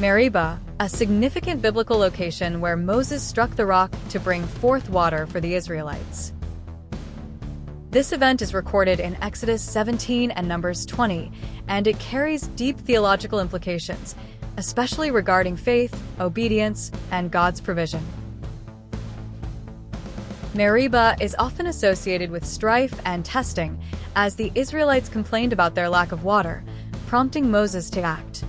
Meribah, a significant biblical location where Moses struck the rock to bring forth water for the Israelites. This event is recorded in Exodus 17 and Numbers 20, and it carries deep theological implications, especially regarding faith, obedience, and God's provision. Meribah is often associated with strife and testing, as the Israelites complained about their lack of water, prompting Moses to act.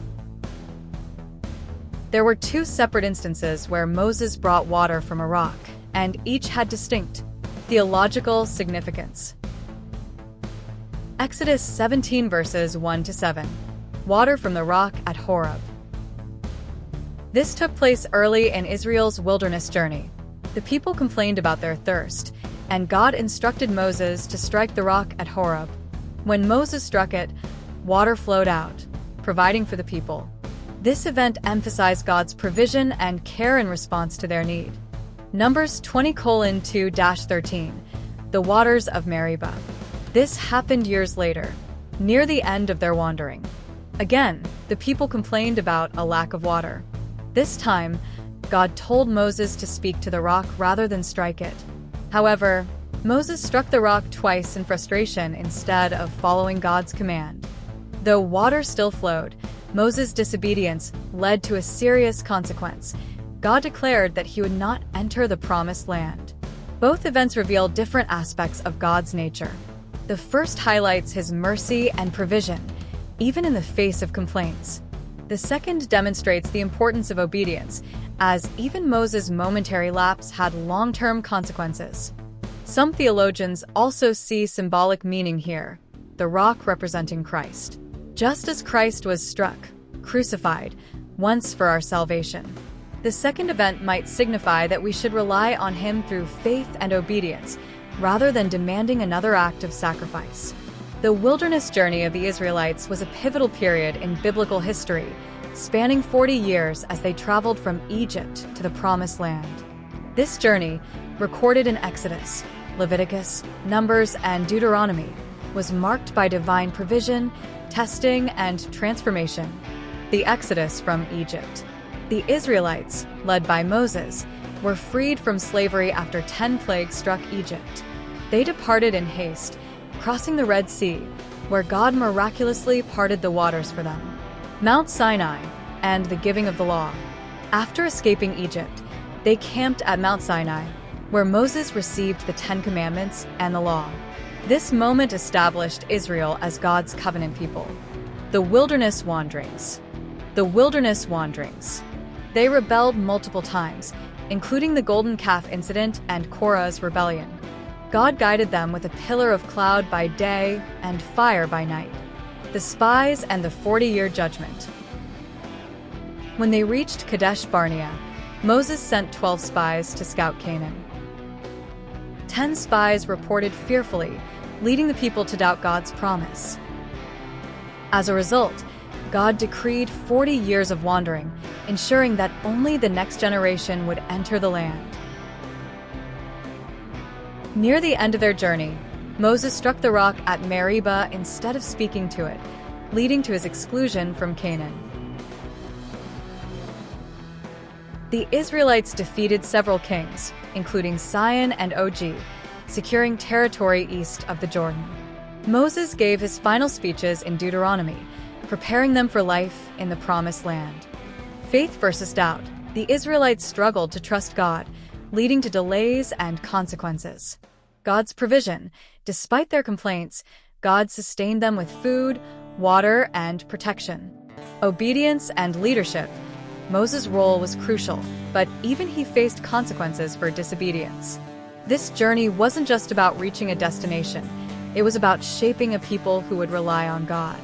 There were two separate instances where Moses brought water from a rock, and each had distinct theological significance. Exodus 17 verses 1-7. Water from the rock at Horeb. This took place early in Israel's wilderness journey. The people complained about their thirst, and God instructed Moses to strike the rock at Horeb. When Moses struck it, water flowed out, providing for the people. This event emphasized God's provision and care in response to their need. Numbers 20:2-13. The waters of Meribah. This happened years later, near the end of their wandering. Again, the people complained about a lack of water. This time, God told Moses to speak to the rock rather than strike it. However, Moses struck the rock twice in frustration instead of following God's command. Though water still flowed, Moses' disobedience led to a serious consequence. God declared that he would not enter the promised land. Both events reveal different aspects of God's nature. The first highlights his mercy and provision, even in the face of complaints. The second demonstrates the importance of obedience, as even Moses' momentary lapse had long-term consequences. Some theologians also see symbolic meaning here, the rock representing Christ. Just as Christ was struck, crucified, once for our salvation, the second event might signify that we should rely on him through faith and obedience, rather than demanding another act of sacrifice. The wilderness journey of the Israelites was a pivotal period in biblical history, spanning 40 years as they traveled from Egypt to the Promised Land. This journey, recorded in Exodus, Leviticus, Numbers, and Deuteronomy, was marked by divine provision, testing, and transformation. The Exodus from Egypt. The Israelites, led by Moses, were freed from slavery after 10 plagues struck Egypt. They departed in haste, crossing the Red Sea, where God miraculously parted the waters for them. Mount Sinai, and the giving of the law. After escaping Egypt, they camped at Mount Sinai, where Moses received the 10 Commandments and the law. This moment established Israel as God's covenant people. The wilderness wanderings. The wilderness wanderings. They rebelled multiple times, including the golden calf incident and Korah's rebellion. God guided them with a pillar of cloud by day and fire by night. The spies and the 40-year judgment. When they reached Kadesh Barnea, Moses sent 12 spies to scout Canaan. 10 spies reported fearfully, leading the people to doubt God's promise. As a result, God decreed 40 years of wandering, ensuring that only the next generation would enter the land. Near the end of their journey, Moses struck the rock at Meribah instead of speaking to it, leading to his exclusion from Canaan. The Israelites defeated several kings, including Sihon and Og, securing territory east of the Jordan. Moses gave his final speeches in Deuteronomy, preparing them for life in the Promised Land. Faith versus doubt. The Israelites struggled to trust God, leading to delays and consequences. God's provision. Despite their complaints, God sustained them with food, water, and protection. Obedience and leadership. Moses' role was crucial, but even he faced consequences for disobedience. This journey wasn't just about reaching a destination. It was about shaping a people who would rely on God.